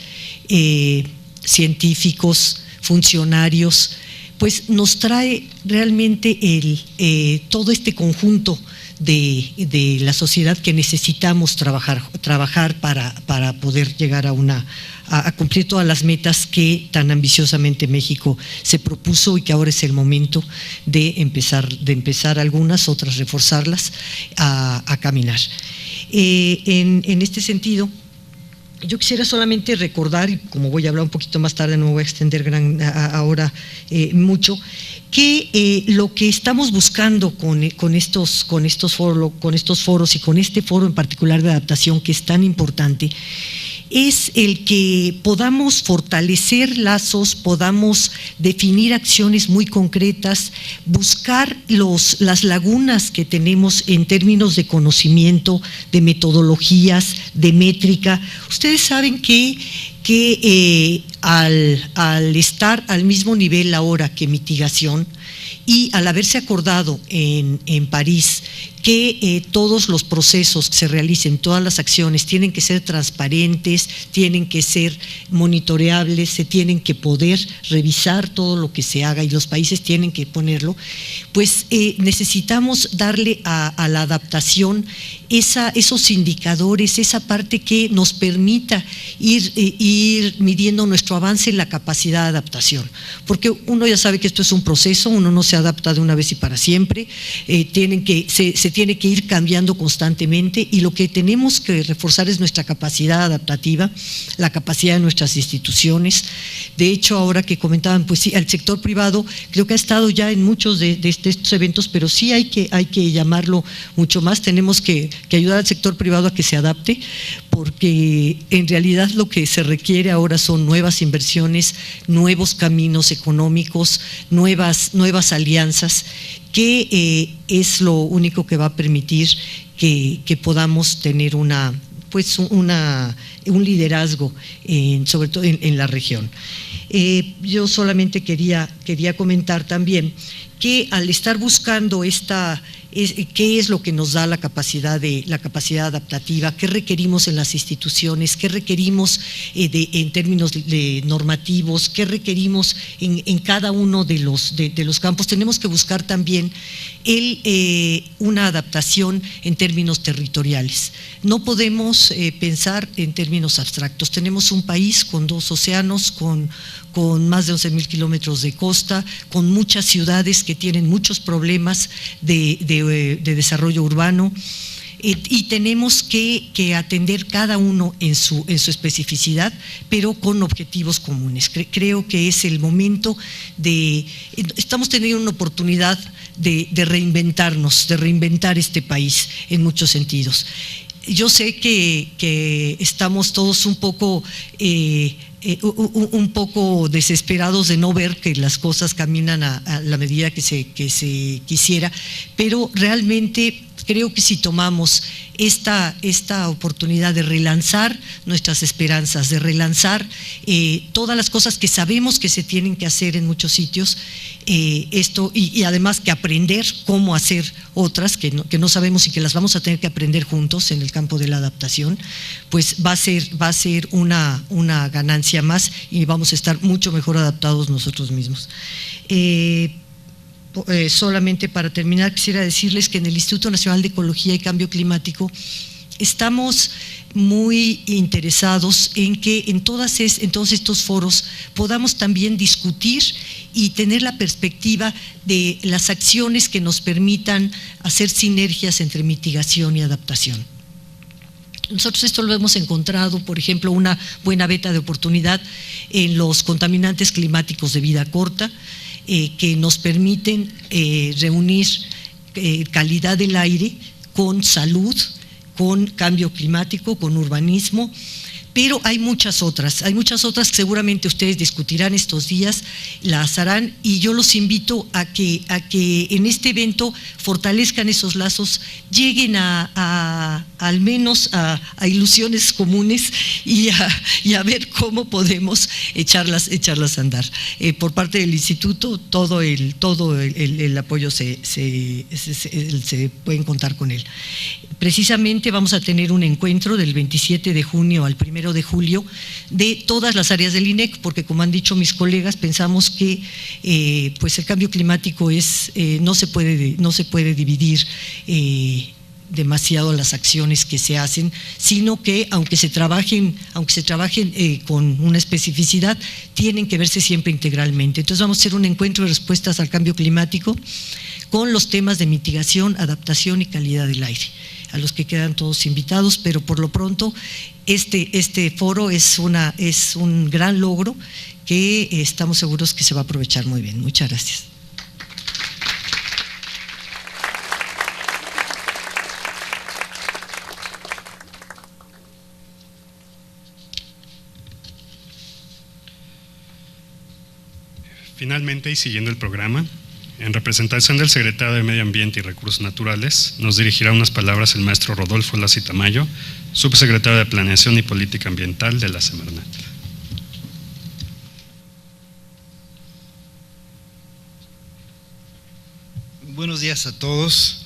S7: científicos, funcionarios, pues nos trae realmente todo este conjunto de la sociedad que necesitamos trabajar para poder llegar a cumplir todas las metas que tan ambiciosamente México se propuso, y que ahora es el momento de empezar algunas, otras reforzarlas, a caminar. En este sentido, yo quisiera solamente recordar, y como voy a hablar un poquito más tarde, no me voy a extender ahora mucho, que lo que estamos buscando con estos foros y con este foro en particular de adaptación, que es tan importante, es el que podamos fortalecer lazos, podamos definir acciones muy concretas, buscar las lagunas que tenemos en términos de conocimiento, de metodologías, de métrica. Ustedes saben que al estar al mismo nivel ahora que mitigación, y al haberse acordado en París que todos los procesos que se realicen, todas las acciones tienen que ser transparentes, tienen que ser monitoreables, se tienen que poder revisar todo lo que se haga y los países tienen que ponerlo, pues necesitamos darle a la adaptación esos indicadores, esa parte que nos permita ir midiendo nuestro avance en la capacidad de adaptación, porque uno ya sabe que esto es un proceso, uno no se adapta de una vez y para siempre, se tiene que ir cambiando constantemente y lo que tenemos que reforzar es nuestra capacidad adaptativa, la capacidad de nuestras instituciones. De hecho, ahora que comentaban, pues sí, el sector privado creo que ha estado ya en muchos de estos eventos, pero sí hay que llamarlo mucho más. Tenemos que ayudar al sector privado a que se adapte, porque en realidad lo que se requiere ahora son nuevas inversiones, nuevos caminos económicos, nuevas alianzas, que es lo único que va a permitir que podamos tener un liderazgo, sobre todo en la región. Yo solamente quería comentar también que al estar buscando qué es lo que nos da la capacidad adaptativa, qué requerimos en las instituciones, qué requerimos en términos normativos, qué requerimos en cada uno de los campos. Tenemos que buscar también una adaptación en términos territoriales. No podemos pensar en términos abstractos. Tenemos un país con 2 océanos, con más de 11,000 kilómetros de costa, con muchas ciudades que tienen muchos problemas de desarrollo urbano, y tenemos que atender cada uno en su especificidad, pero con objetivos comunes. Creo que es el momento estamos teniendo una oportunidad de reinventarnos, de reinventar este país en muchos sentidos. Yo sé que estamos todos un poco desesperados de no ver que las cosas caminan a la medida que se quisiera, pero realmente creo que si tomamos esta oportunidad de relanzar nuestras esperanzas, de relanzar todas las cosas que sabemos que se tienen que hacer en muchos sitios, y además que aprender cómo hacer otras que no sabemos y que las vamos a tener que aprender juntos en el campo de la adaptación, pues va a ser una ganancia más y vamos a estar mucho mejor adaptados nosotros mismos. Solamente para terminar, quisiera decirles que en el Instituto Nacional de Ecología y Cambio Climático estamos muy interesados en que en todos estos foros podamos también discutir y tener la perspectiva de las acciones que nos permitan hacer sinergias entre mitigación y adaptación. Nosotros esto lo hemos encontrado, por ejemplo, una buena veta de oportunidad en los contaminantes climáticos de vida corta, que nos permiten reunir calidad del aire con salud, con cambio climático, con urbanismo, pero hay muchas otras que seguramente ustedes discutirán estos días, las harán, y yo los invito a que en este evento fortalezcan esos lazos, lleguen al menos a ilusiones comunes y a ver cómo podemos echarlas a andar. Por parte del instituto, todo el apoyo se pueden contar con él. Precisamente vamos a tener un encuentro del 27 de junio al 1 de julio de todas las áreas del INEC, porque como han dicho mis colegas, pensamos que pues el cambio climático no se puede dividir demasiado las acciones que se hacen, sino que aunque se trabajen con una especificidad, tienen que verse siempre integralmente. Entonces vamos a hacer un encuentro de respuestas al cambio climático con los temas de mitigación, adaptación y calidad del aire, a los que quedan todos invitados, pero por lo pronto este foro es un gran logro que estamos seguros que se va a aprovechar muy bien. Muchas gracias.
S2: Finalmente, y siguiendo el programa, en representación del secretario de Medio Ambiente y Recursos Naturales, nos dirigirá unas palabras el maestro Rodolfo Lacy Tamayo, subsecretario de Planeación y Política Ambiental de la Semarnat.
S8: Buenos días a todos.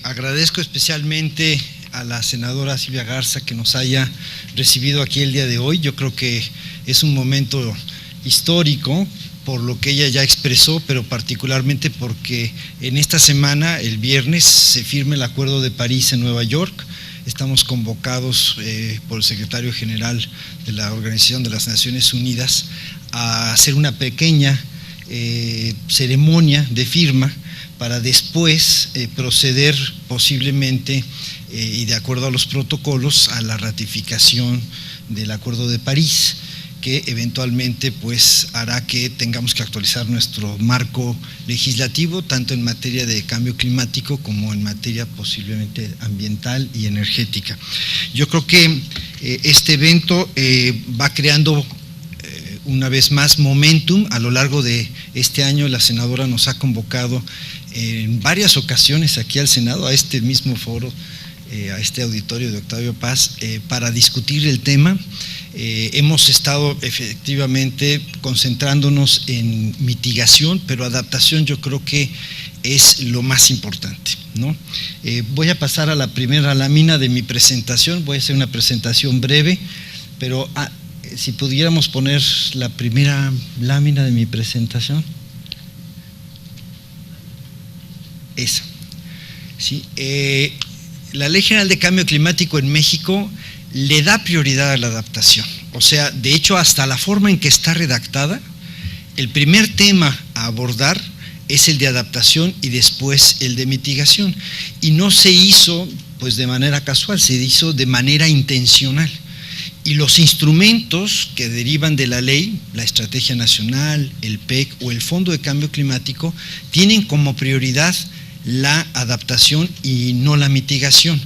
S8: Agradezco especialmente a la senadora Silvia Garza que nos haya recibido aquí el día de hoy. Yo creo que es un momento histórico por lo que ella ya expresó, pero particularmente porque en esta semana, el viernes, se firma el Acuerdo de París en Nueva York. Estamos convocados por el secretario general de la Organización de las Naciones Unidas a hacer una pequeña ceremonia de firma para después proceder posiblemente y de acuerdo a los protocolos a la ratificación del Acuerdo de París, que eventualmente pues hará que tengamos que actualizar nuestro marco legislativo, tanto en materia de cambio climático como en materia posiblemente ambiental y energética. Yo creo que este evento va creando una vez más momentum. A lo largo de este año la senadora nos ha convocado en varias ocasiones aquí al Senado, a este mismo foro, a este auditorio de Octavio Paz, para discutir el tema. Hemos estado efectivamente concentrándonos en mitigación, pero adaptación yo creo que es lo más importante, ¿no? Voy a pasar a la primera lámina de mi presentación. Voy a hacer una presentación breve, pero si pudiéramos poner la primera lámina de mi presentación. Esa. ¿Sí? La Ley General de Cambio Climático en México le da prioridad a la adaptación. O sea, de hecho, hasta la forma en que está redactada, el primer tema a abordar es el de adaptación y después el de mitigación. Y no se hizo pues de manera casual, se hizo de manera intencional. Y los instrumentos que derivan de la ley, la Estrategia Nacional, el PEC o el Fondo de Cambio Climático, tienen como prioridad la adaptación y no la mitigación.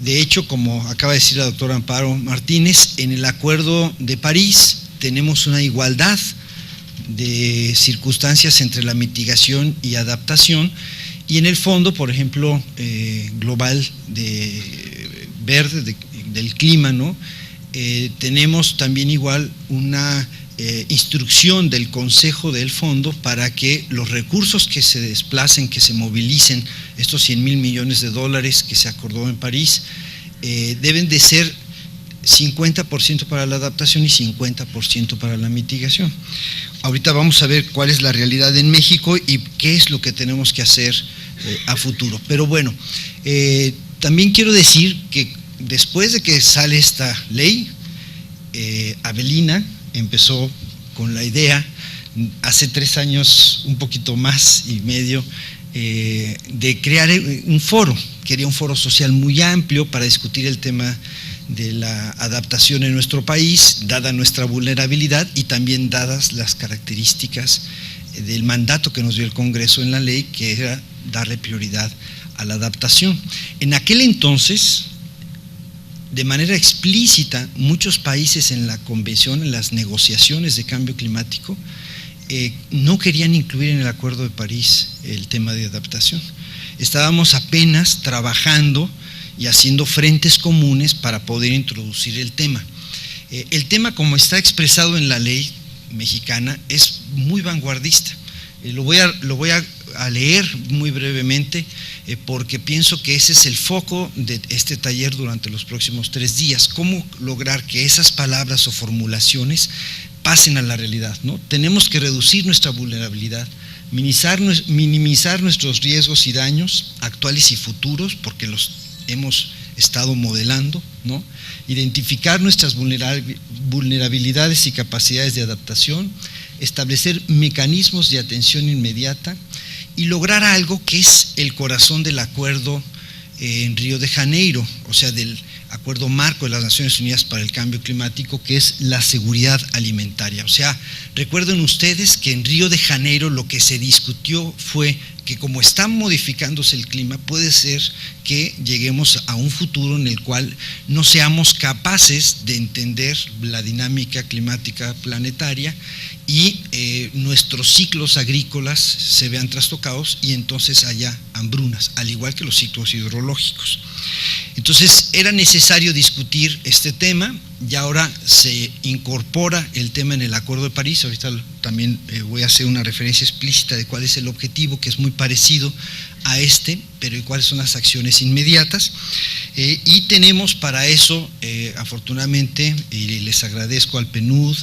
S8: De hecho, como acaba de decir la doctora Amparo Martínez, en el Acuerdo de París tenemos una igualdad de circunstancias entre la mitigación y adaptación, y en el fondo, por ejemplo, global del clima, ¿no? Tenemos también igual una instrucción del Consejo del Fondo para que los recursos que se desplacen, que se movilicen, estos 100,000 millones de dólares que se acordó en París, deben de ser 50% para la adaptación y 50% para la mitigación. Ahorita vamos a ver cuál es la realidad en México y qué es lo que tenemos que hacer a futuro. Pero bueno, también quiero decir que después de que sale esta ley, Avelina empezó con la idea, hace 3 años, un poquito más y medio, de crear un foro. Quería un foro social muy amplio para discutir el tema de la adaptación en nuestro país, dada nuestra vulnerabilidad y también dadas las características del mandato que nos dio el Congreso en la ley, que era darle prioridad a la adaptación. En aquel entonces, de manera explícita, muchos países en la convención, en las negociaciones de cambio climático, no querían incluir en el Acuerdo de París el tema de adaptación. Estábamos apenas trabajando y haciendo frentes comunes para poder introducir el tema. El tema, como está expresado en la ley mexicana, es muy vanguardista. Lo voy a leer muy brevemente, porque pienso que ese es el foco de este taller durante los próximos 3 días. Cómo lograr que esas palabras o formulaciones pasen a la realidad, ¿no? Tenemos que reducir nuestra vulnerabilidad, minimizar nuestros riesgos y daños actuales y futuros, porque los hemos estado modelando, ¿no? Identificar nuestras vulnerabilidades y capacidades de adaptación, establecer mecanismos de atención inmediata y lograr algo que es el corazón del acuerdo en Río de Janeiro, o sea, del Acuerdo Marco de las Naciones Unidas para el Cambio Climático, que es la seguridad alimentaria. O sea, recuerden ustedes que en Río de Janeiro lo que se discutió fue que como está modificándose el clima, puede ser que lleguemos a un futuro en el cual no seamos capaces de entender la dinámica climática planetaria y nuestros ciclos agrícolas se vean trastocados y entonces haya hambrunas, al igual que los ciclos hidrológicos. Entonces era necesario discutir este tema y ahora se incorpora el tema en el Acuerdo de París. Ahorita también voy a hacer una referencia explícita de cuál es el objetivo, que es muy parecido a este, pero y cuáles son las acciones inmediatas. Y tenemos para eso, afortunadamente, y les agradezco al PNUD,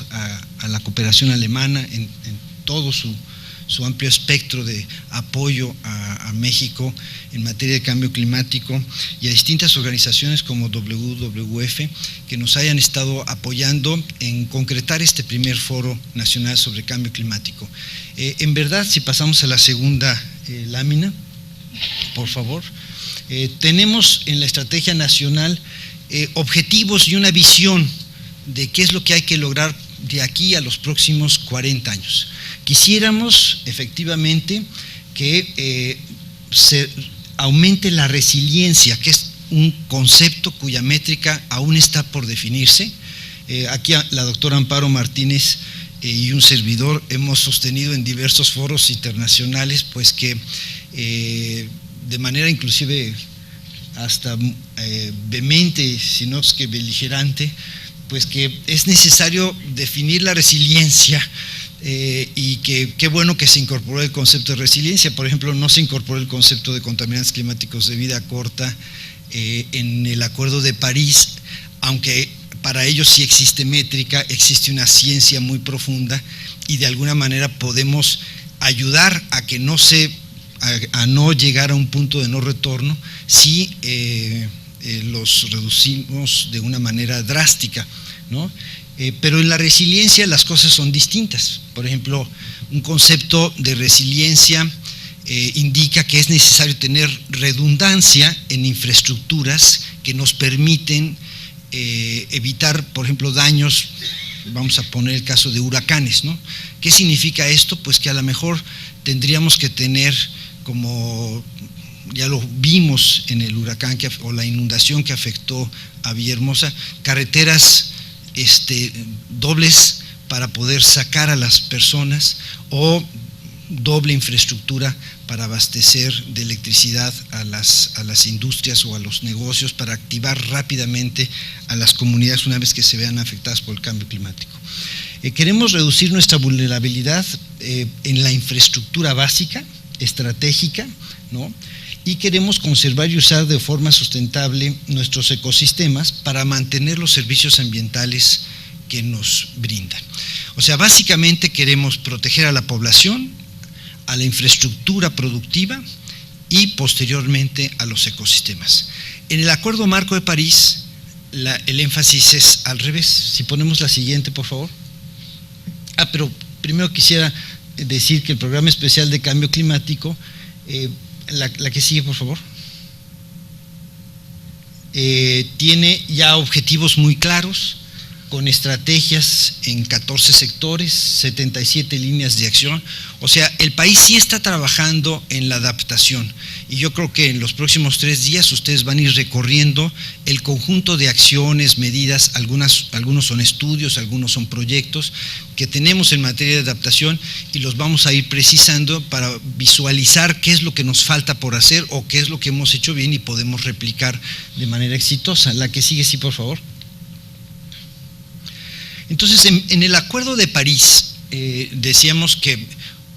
S8: a la cooperación alemana en todo su su amplio espectro de apoyo a México en materia de cambio climático, y a distintas organizaciones como WWF que nos hayan estado apoyando en concretar este primer Foro Nacional sobre Cambio Climático. En verdad, si pasamos a la segunda lámina, por favor, tenemos en la estrategia nacional objetivos y una visión de qué es lo que hay que lograr de aquí a los próximos 40 años. Quisiéramos efectivamente que se aumente la resiliencia, que es un concepto cuya métrica aún está por definirse. Aquí la doctora Amparo Martínez y un servidor hemos sostenido en diversos foros internacionales, pues que de manera inclusive hasta vehemente, si no es que beligerante, pues que es necesario definir la resiliencia, y que qué bueno que se incorporó el concepto de resiliencia. Por ejemplo, no se incorporó el concepto de contaminantes climáticos de vida corta en el Acuerdo de París, aunque para ello sí existe métrica, existe una ciencia muy profunda, y de alguna manera podemos ayudar a que a no llegar a un punto de no retorno si los reducimos de una manera drástica, ¿no? Pero en la resiliencia las cosas son distintas. Por ejemplo, un concepto de resiliencia indica que es necesario tener redundancia en infraestructuras que nos permiten evitar, por ejemplo, daños. Vamos a poner el caso de huracanes, ¿no? ¿Qué significa esto? Pues que a lo mejor tendríamos que tener, como ya lo vimos en el huracán o la inundación que afectó a Villahermosa, carreteras dobles para poder sacar a las personas, o doble infraestructura para abastecer de electricidad a las industrias o a los negocios, para activar rápidamente a las comunidades una vez que se vean afectadas por el cambio climático. Queremos reducir nuestra vulnerabilidad en la infraestructura básica, estratégica, ¿no? Y queremos conservar y usar de forma sustentable nuestros ecosistemas para mantener los servicios ambientales que nos brindan. O sea, básicamente queremos proteger a la población, a la infraestructura productiva y posteriormente a los ecosistemas. En el Acuerdo Marco de París, el énfasis es al revés. Si ponemos la siguiente, por favor. Pero primero quisiera decir que el Programa Especial de Cambio Climático, la que sigue, por favor, tiene ya objetivos muy claros, con estrategias en 14 sectores, 77 líneas de acción. O sea, el país sí está trabajando en la adaptación, y yo creo que en los próximos 3 días ustedes van a ir recorriendo el conjunto de acciones, medidas, algunos son estudios, algunos son proyectos que tenemos en materia de adaptación, y los vamos a ir precisando para visualizar qué es lo que nos falta por hacer o qué es lo que hemos hecho bien y podemos replicar de manera exitosa. La que sigue, sí, por favor. Entonces, en el Acuerdo de París decíamos que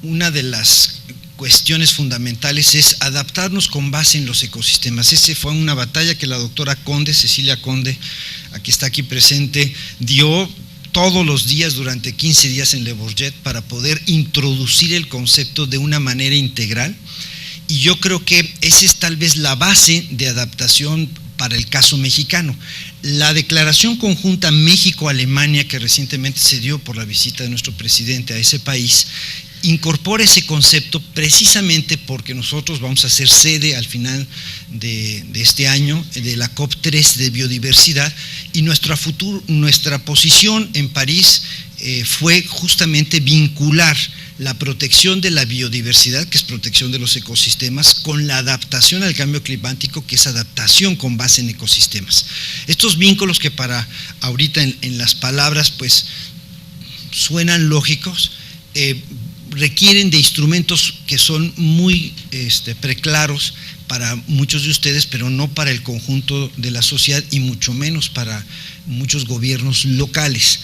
S8: una de las cuestiones fundamentales es adaptarnos con base en los ecosistemas. Esa fue una batalla que la doctora Conde, Cecilia Conde, que está aquí presente, dio todos los días durante 15 días en Le Bourget para poder introducir el concepto de una manera integral, y yo creo que esa es tal vez la base de adaptación para el caso mexicano. La declaración conjunta México-Alemania, que recientemente se dio por la visita de nuestro presidente a ese país, incorpora ese concepto precisamente porque nosotros vamos a ser sede al final de este año de la COP3 de biodiversidad, y nuestra posición en París fue justamente vincular la protección de la biodiversidad, que es protección de los ecosistemas, con la adaptación al cambio climático, que es adaptación con base en ecosistemas. Estos vínculos que para ahorita en las palabras pues suenan lógicos, requieren de instrumentos que son muy preclaros para muchos de ustedes, pero no para el conjunto de la sociedad y mucho menos para muchos gobiernos locales.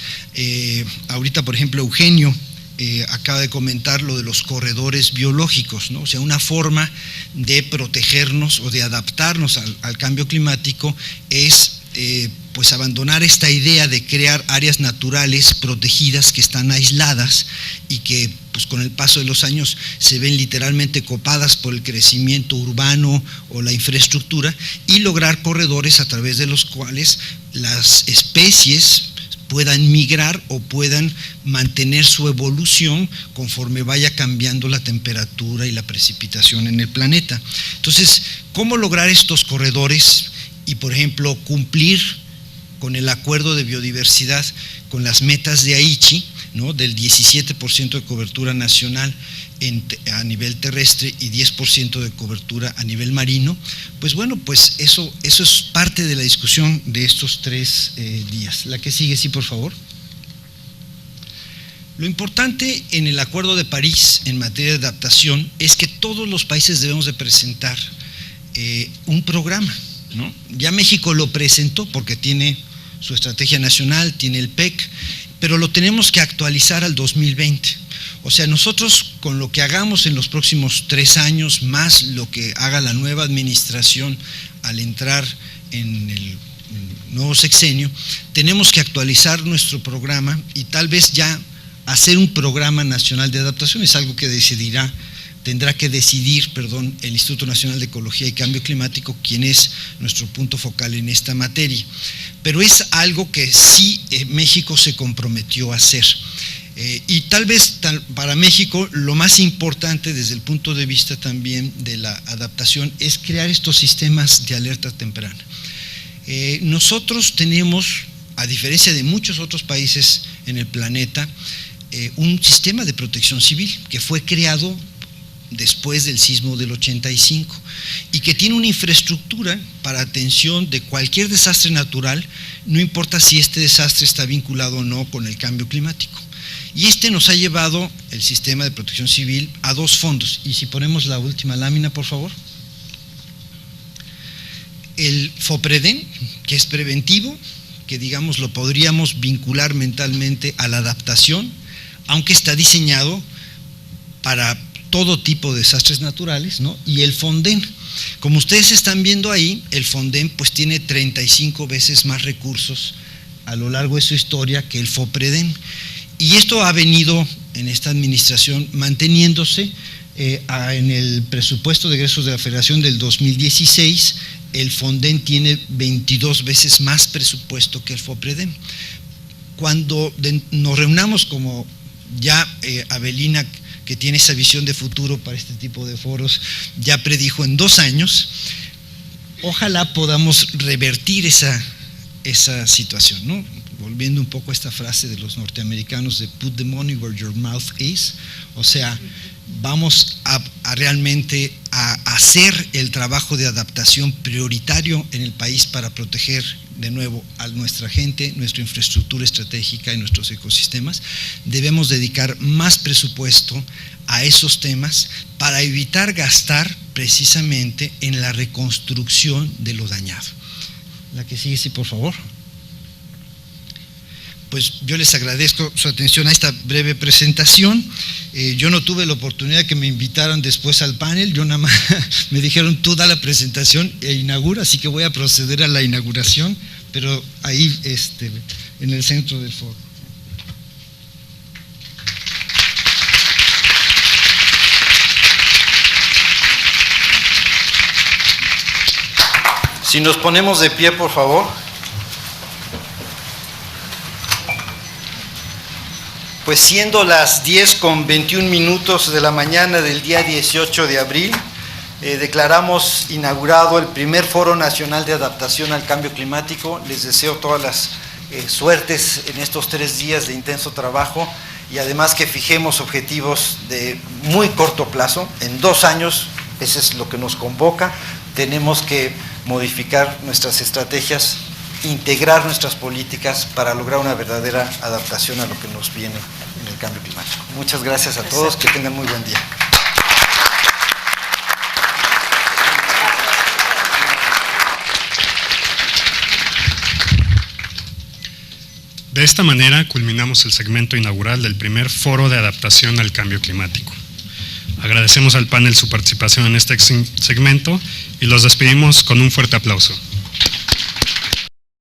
S8: Ahorita, por ejemplo, Eugenio acaba de comentar lo de los corredores biológicos, ¿no? O sea, una forma de protegernos o de adaptarnos al cambio climático es pues abandonar esta idea de crear áreas naturales protegidas que están aisladas y que pues con el paso de los años se ven literalmente copadas por el crecimiento urbano o la infraestructura, y lograr corredores a través de los cuales las especies puedan migrar o puedan mantener su evolución conforme vaya cambiando la temperatura y la precipitación en el planeta. Entonces, ¿cómo lograr estos corredores y, por ejemplo, cumplir con el acuerdo de biodiversidad, con las metas de Aichi, ¿no?, del 17% de cobertura nacional a nivel terrestre y 10% de cobertura a nivel marino? Pues bueno, pues eso es parte de la discusión de estos 3 días. La que sigue, sí, por favor. Lo importante en el Acuerdo de París en materia de adaptación es que todos los países debemos de presentar un programa, ¿no? Ya México lo presentó porque tiene su estrategia nacional, tiene el PEC, pero lo tenemos que actualizar al 2020. O sea, nosotros con lo que hagamos en los próximos 3 años, más lo que haga la nueva administración al entrar en el nuevo sexenio, tenemos que actualizar nuestro programa y tal vez ya hacer un programa nacional de adaptación. Es algo que tendrá que decidir el Instituto Nacional de Ecología y Cambio Climático, quien es nuestro punto focal en esta materia. Pero es algo que sí México se comprometió a hacer. Y tal vez para México lo más importante desde el punto de vista también de la adaptación es crear estos sistemas de alerta temprana. Nosotros tenemos, a diferencia de muchos otros países en el planeta, un sistema de protección civil que fue creado después del sismo del 85 y que tiene una infraestructura para atención de cualquier desastre natural, no importa si este desastre está vinculado o no con el cambio climático. Y nos ha llevado el sistema de protección civil a 2 fondos. Y si ponemos la última lámina, por favor. El FOPREDEN, que es preventivo, que digamos lo podríamos vincular mentalmente a la adaptación, aunque está diseñado para todo tipo de desastres naturales, ¿no? Y el FONDEN. Como ustedes están viendo ahí, el FONDEN pues tiene 35 veces más recursos a lo largo de su historia que el FOPREDEN. Y esto ha venido en esta administración manteniéndose. En el presupuesto de egresos de la Federación del 2016, el FONDEN tiene 22 veces más presupuesto que el FOPREDEN. Cuando nos reunamos, como ya Avelina, que tiene esa visión de futuro para este tipo de foros, ya predijo en 2 años, ojalá podamos revertir esa situación, ¿no? Volviendo un poco a esta frase de los norteamericanos de put the money where your mouth is, o sea, vamos a realmente a hacer el trabajo de adaptación prioritario en el país para proteger de nuevo a nuestra gente, nuestra infraestructura estratégica y nuestros ecosistemas. Debemos dedicar más presupuesto a esos temas para evitar gastar precisamente en la reconstrucción de lo dañado. La que sigue, sí, por favor. Pues yo les agradezco su atención a esta breve presentación. Yo no tuve la oportunidad de que me invitaran después al panel, yo nada más me dijeron tú da la presentación e inaugura, así que voy a proceder a la inauguración, pero ahí en el centro del foro. Si nos ponemos de pie, por favor. Pues siendo las 10:21 de la mañana del día 18 de abril, declaramos inaugurado el primer Foro Nacional de Adaptación al Cambio Climático. Les deseo todas las suertes en estos 3 días de intenso trabajo y además que fijemos objetivos de muy corto plazo. En 2 años, eso es lo que nos convoca, tenemos que modificar nuestras estrategias, integrar nuestras políticas para lograr una verdadera adaptación a lo que nos viene en el cambio climático. Muchas gracias a todos, que tengan muy buen día.
S2: De esta manera culminamos el segmento inaugural del primer Foro de Adaptación al Cambio Climático. Agradecemos al panel su participación en este segmento y los despedimos con un fuerte aplauso.